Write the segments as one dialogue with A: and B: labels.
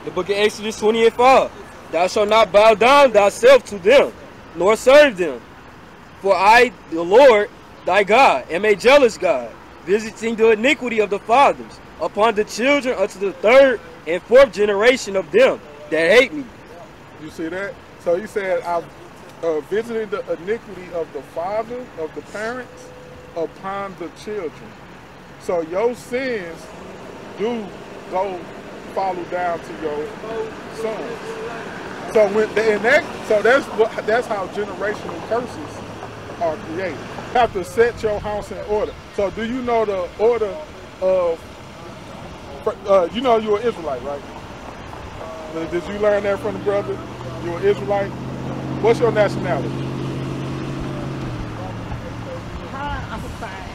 A: The book of Exodus 20 and 5. Thou shalt not bow down thyself to them, nor serve them. For I, the Lord, thy God, am a jealous God, visiting the iniquity of the fathers upon the children unto the third and fourth generation of them that hate me.
B: You see that? So he said, I've visited the iniquity of the father, of the parents, upon the children. So your sins do go follow down to your sons. So that's how generational curses are created. You have to set your house in order. So do you know the order of, you know you're an Israelite, right? Did you learn that from the brother? You're an Israelite? What's your nationality?
C: I'm crying.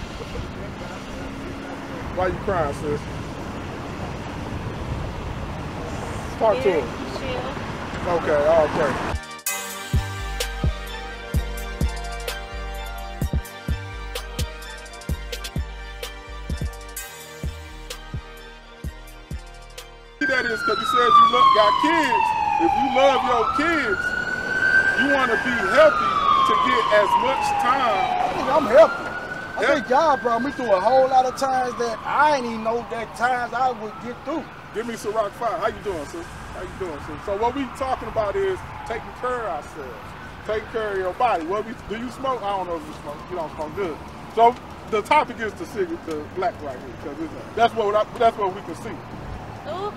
B: Why you crying, sis? Talk to him. Okay, all right. That is because you said you got kids. If you love your kids, you want to be healthy to get as much time.
D: I think I'm healthy. I think God brought me through a whole lot of times that I ain't even know that times I would get through.
B: Give me some rock fire. How you doing, sis? How you doing, sis? So what we talking about is taking care of ourselves, taking care of your body. Do you smoke? I don't know if you smoke. You don't smoke good. So the topic is the black right here, because that's what we can see.
C: Ooh,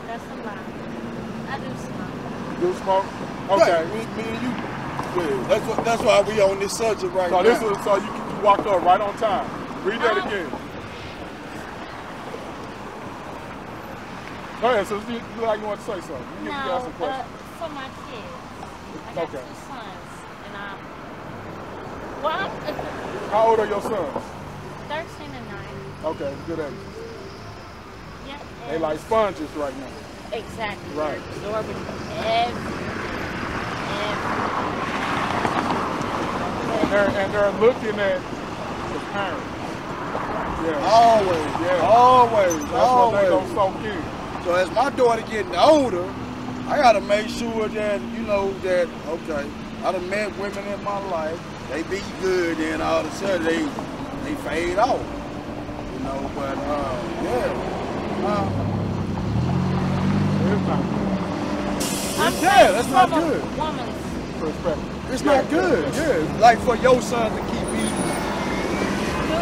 C: that's a lie. I do smoke.
B: You smoke? Okay.
D: Right. Me and you. Yeah. That's why we on this subject right now.
B: So you walked up right on time. Read that again. Go ahead, so you look like you want to say something. You got some questions.
C: For my kids. I got 2 sons, and
B: How old are your sons?
C: 13 and 9.
B: Okay, good age.
C: Yep.
B: They like sponges right now.
C: Exactly.
B: Right.
C: They're absorbing everything.
B: And they're looking at the parents. Yeah.
D: Always.
B: Yeah.
D: Always.
B: That's what they gonna soak in.
D: So as my daughter getting older, I gotta make sure that, you know, that, okay, I done met women in my life, they be good, and all of a sudden they fade off. You know, but yeah. Yeah, that's not good.
B: Perspective.
D: It's not good. Yeah, like for your son to keep me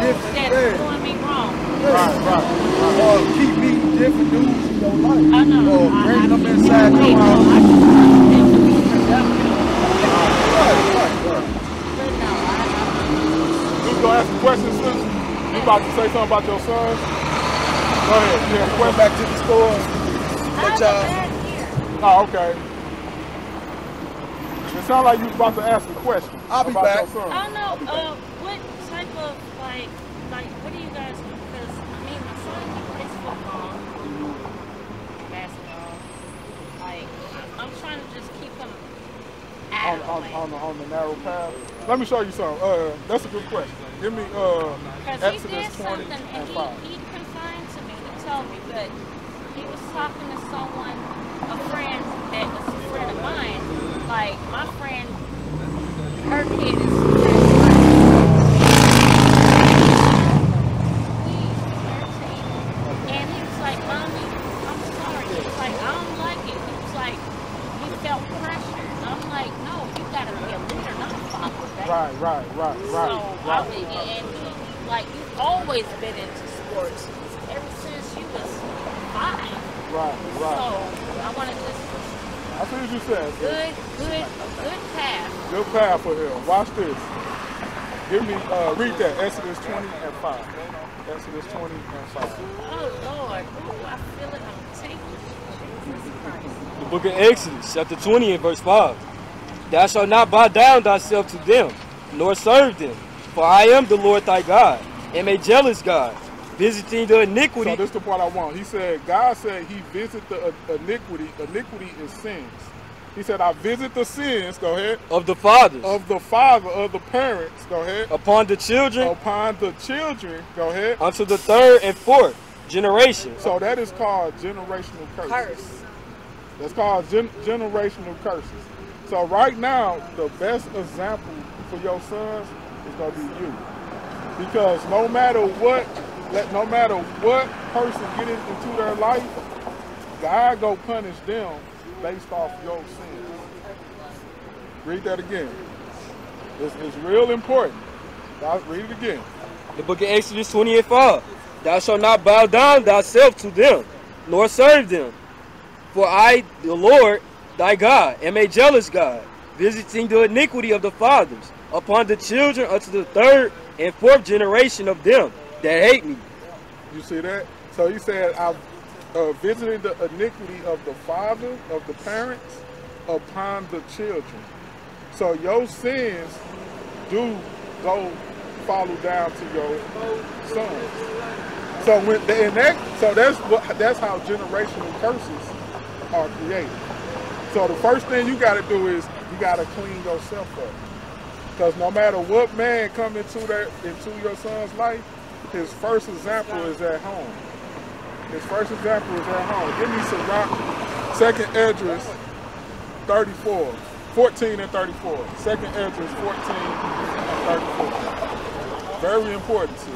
D: different.
C: That's doing me wrong.
B: Right.
D: Or keep meeting different dudes in your life.
C: I know.
D: Or bring them inside your house. Right.
B: You gonna ask a question, sis? You about to say something about your son? Go ahead. You have a question?
D: Back to the store.
B: Oh, okay. It sounds like you was about to ask a question.
D: I'll be
B: about
D: back.
B: Your son.
C: I don't know. What type of like what do you guys do? Because I mean, my son he plays football, basketball. Like I'm trying to just keep him
B: on the narrow path. Let me show you something. That's a good question. Give me Exodus 20 and 5.
C: He confided to me. He told me that he was talking to someone, a friend that was a friend of mine. Like my friend, her kid is. And he was like, "Mommy, I'm sorry." He was like, "I don't like it." He was like, he felt pressure. I'm like, "No, you gotta be a leader, not a father."
B: Right.
C: And like you've always been into sports ever since you was 5.
B: Right.
C: So I want to just.
B: I see what you said.
C: Good path.
B: Good path for him. Watch this. Give me, read that, Exodus 20 and 5. Exodus 20 and 5.
C: Oh, Lord. Ooh, I feel it. I'm taking Jesus Christ.
A: The book of Exodus, chapter 20 and verse 5. Thou shalt not bow down thyself to them, nor serve them. For I am the Lord thy God, am a jealous God, visiting the iniquity.
B: So this is the part I want. He said, God said he visit the iniquity. Iniquity is sins. He said, I visit the sins, go ahead.
A: Of the fathers.
B: Of the father, of the parents, go ahead.
A: Upon the children.
B: Upon the children, go ahead.
A: Unto the third and fourth. generation.
B: So that is called generational curses. That's called generational curses. So right now, the best example for your sons is going to be you. Because no matter what person get into their life, God go punish them based off your sins. Read that again. It's real important. Read it again.
A: The book of Exodus 20:5. Thou shalt not bow down thyself to them, nor serve them. For I, the Lord, thy God, am a jealous God, visiting the iniquity of the fathers upon the children unto the third and fourth generation of them that hate me.
B: You see that? So he said, I've visited the iniquity of the father, of the parents, upon the children. So your sins do go follow down to your sons. So that's how generational curses are created. So the first thing you got to do is you got to clean yourself up. Because no matter what man come into your son's life, his first example is at home. His first example is at home. Give me some rock. Second Esdras 34, 14 and 34. Second Esdras 14 and 34. Very important, sis.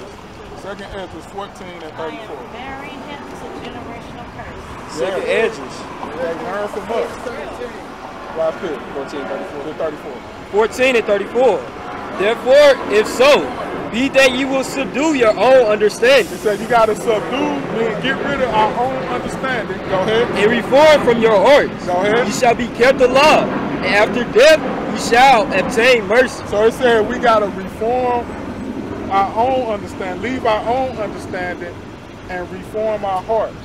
B: Second Esdras 14 and 34.
C: I am marrying him to generational curse.
A: Second Esdras.
B: Yeah, you learn from us. Right there.
A: 14, 34.
B: To 34.
A: 14 and 34. Therefore, if so, be that you will subdue your own understanding.
B: It says you got to subdue, mean get rid of our own understanding. Go ahead.
A: And reform from your hearts.
B: Go ahead.
A: You shall be kept alive, and after death you shall obtain mercy.
B: So it said we got to reform our own understanding, leave our own understanding, and reform our hearts,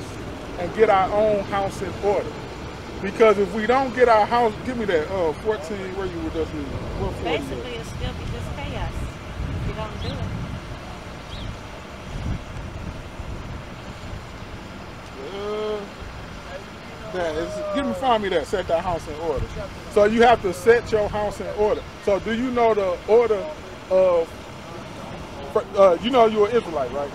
B: and get our own house in order. Because if we don't get our house, give me that 14 where you were just reading. What 14?
C: Basically, it'll still be just chaos if you don't do it.
B: Find me that. Set that house in order. So you have to set your house in order. So do you know the order of? You know you're an Israelite, right?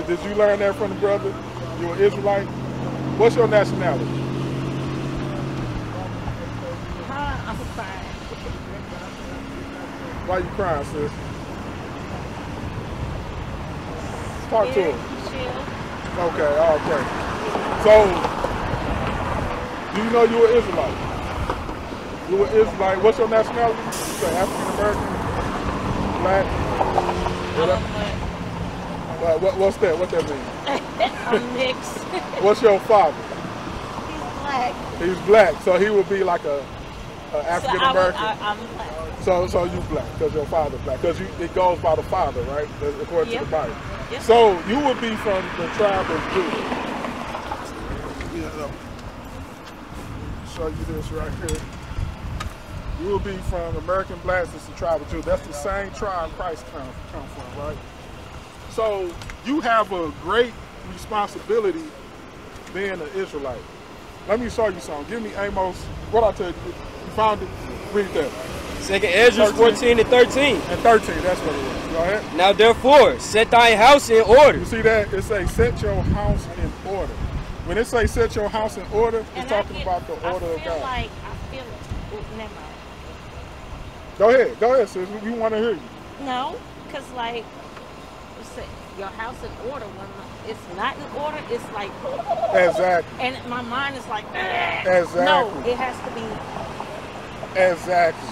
B: Did you learn that from the brother? You're an Israelite. What's your nationality?
C: I'm fine.
B: Why you crying, sis? Talk to him.
C: Chill.
B: Okay, okay. So, do you know you're an Israelite? You're an Israelite. What's your nationality? You say African American, black. What's that? What that mean?
C: I'm mixed.
B: What's your father?
C: He's black.
B: He's black, so he would be like a African American.
C: So I'm black.
B: So you black because your father's black because it goes by the father, right? According to the Bible.
C: Yep.
B: So you would be from the tribe of Judah. Show you this right here. You will be from American blacks. It's the tribe of Judah. That's the same tribe Christ come from, right? So you have a great responsibility being an Israelite. Let me show you something. Give me Amos. What I tell you? You found it? Read that.
A: Second Esdras 14 and 13.
B: And 13, that's what it is. Go ahead.
A: Now therefore, set thy house in order.
B: You see that? It says set your house in order. When it says set your house in order, it's talking about the order of God.
C: I feel it. Never mind.
B: Go ahead, sis. We want to hear you.
C: No, because like, your house in order when it's not in order, it's like
B: exactly.
C: And my mind is like
B: exactly.
C: No, it has to be
B: exactly.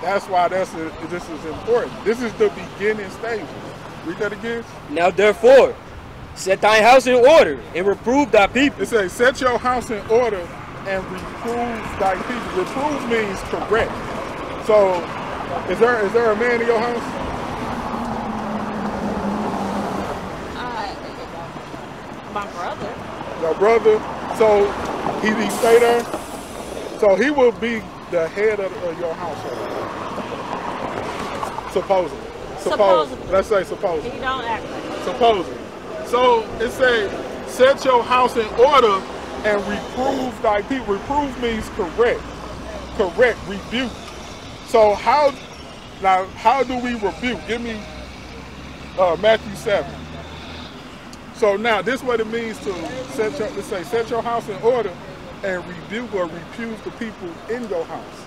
B: That's why this is important. This is the beginning stages. Read that again.
A: Now therefore, set thy house in order and reprove thy people.
B: It says set your house in order and reprove thy people. Reprove means correct. So is there a man in your house?
C: My brother.
B: Your brother. So he stay there. So he will be the head of your household. Supposedly. Let's say supposedly.
C: He don't act like it.
B: Supposedly. So it says set your house in order and reprove thy people. Reprove means correct. Correct. Rebuke. So how do we rebuke? Give me Matthew 7. So now this is what it means to set your house in order and rebuke or refuse the people in your house.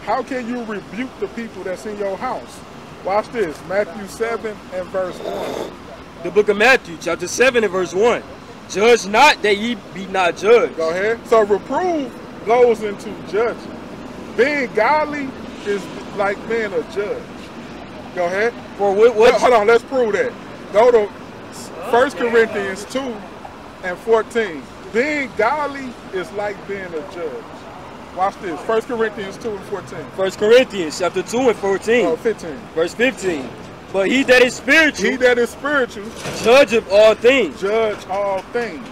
B: How can you rebuke the people that's in your house? Watch this, Matthew 7 and verse 1.
A: The book of Matthew, chapter 7 and verse 1. Judge not that ye be not judged.
B: Go ahead. So reprove goes into judging. Being godly is like being a judge. Go ahead.
A: For what
B: Hold on, let's prove that. Go to 1 Corinthians 2 and 14. Being godly is like being a judge. Watch this. 1 Corinthians 2 and 14.
A: 1 Corinthians chapter 2 and 14.
B: Oh, 15.
A: Verse 15. But he that is spiritual,
B: judge
A: of all things.
B: Judge all things.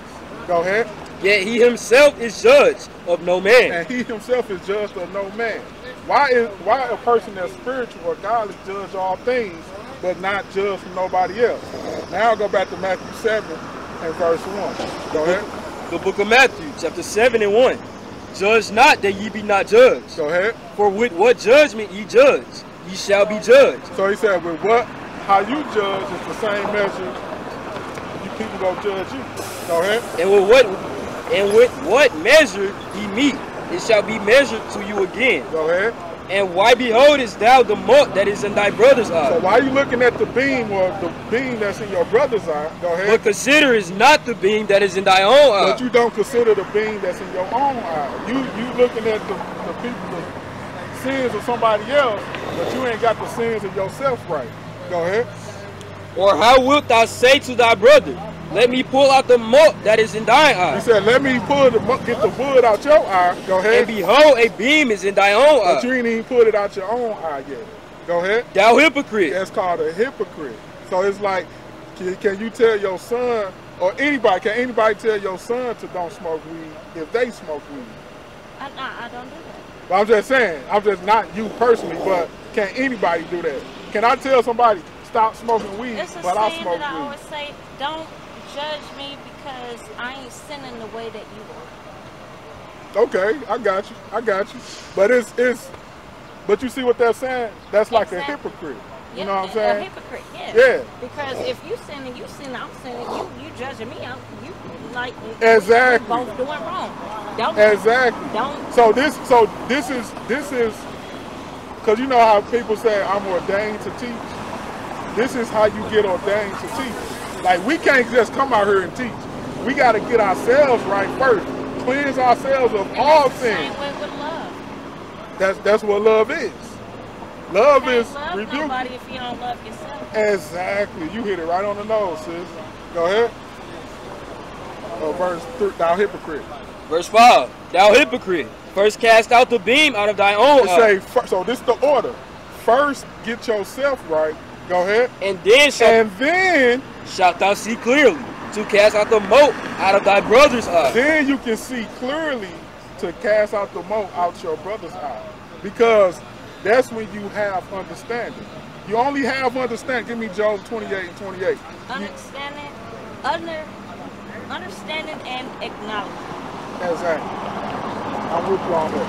B: Go ahead.
A: Yet he himself is judge of no man.
B: And he himself is judged of no man. Why a person that's spiritual or godly judge all things, but not judge from nobody else? Now I'll go back to Matthew 7 and verse 1. Go ahead.
A: The book of Matthew, chapter 7 and 1. Judge not that ye be not judged.
B: Go ahead.
A: For with what judgment ye judge, ye shall be judged.
B: So he said, with how you judge is the same measure you people gonna judge you. Go ahead.
A: And with what measure ye meet, it shall be measured to you again.
B: Go ahead.
A: And why beholdest thou the mote that is in thy brother's eye?
B: So why are you looking at the beam or the beam that's in your brother's eye? Go ahead.
A: But consider is not the beam that is in thy own eye.
B: But you don't consider the beam that's in your own eye. You looking at the people, the sins of somebody else, but you ain't got the sins of yourself right. Go ahead.
A: Or how wilt thou say to thy brother, let me pull out the mote that is in thine eye?
B: He said, let me get the wood out your eye. Go ahead.
A: And behold, a beam is in thy own eye.
B: But you ain't even put it out your own eye yet. Go ahead.
A: Thou hypocrite.
B: That's called a hypocrite. So it's like, can you tell your son, or anybody, can anybody tell your son to don't smoke weed if they smoke weed?
C: I don't do that.
B: But I'm just saying, I'm just not you personally, but can anybody do that? Can I tell somebody, stop smoking weed, but I smoke weed?
C: I always say, don't judge me because I ain't sinning the way that you are.
B: Okay, I got you. But but you see what they're saying? That's like a hypocrite. You know what I'm saying?
C: A hypocrite, yeah.
B: Yeah.
C: Because if you sinning, I'm sinning. You judging me, you like
B: exactly.
C: We're both doing wrong.
B: Exactly.
C: Don't.
B: So this is because you know how people say I'm ordained to teach. This is how you get ordained to teach. Like we can't just come out here and teach. We got to get ourselves right first. Cleanse ourselves of all sins.
C: Same way with love.
B: That's what love is. Love is
C: rebuke nobody if you don't love yourself.
B: Exactly. You hit it right on the nose, sis. Go ahead. Verse 3, thou hypocrite.
A: Verse 5, thou hypocrite. First cast out the beam out of thy own eye.
B: So this is the order. First get yourself right. Go ahead.
A: And then shalt thou see clearly to cast out the mote out of thy brother's eye.
B: Then you can see clearly to cast out the mote out your brother's eye. Because that's when you have understanding. You only have understanding. Give me Job 28 and 28.
C: Understanding and acknowledgement.
B: Exactly. I'm with you on that.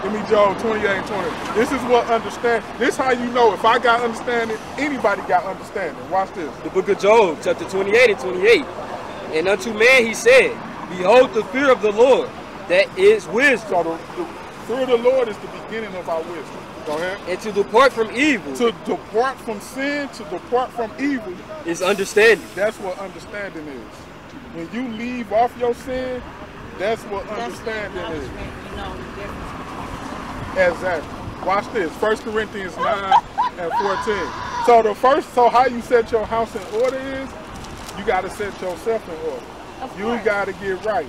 B: Give me Job 28 and 20. This is what understand. This is how you know if I got understanding, anybody got understanding. Watch this.
A: The book of Job, chapter 28 and 28. And unto man he said, behold the fear of the Lord, that is wisdom.
B: So the fear of the Lord is the beginning of our wisdom. Go ahead.
A: And to depart from evil.
B: To depart from sin, to depart from evil.
A: Is understanding.
B: That's what understanding is. When you leave off your sin, that's what understanding is.
C: You know the difference.
B: Exactly. Watch this. 1 Corinthians 9 and 14. So how you set your house in order is, you got to set yourself in order. You got to get right.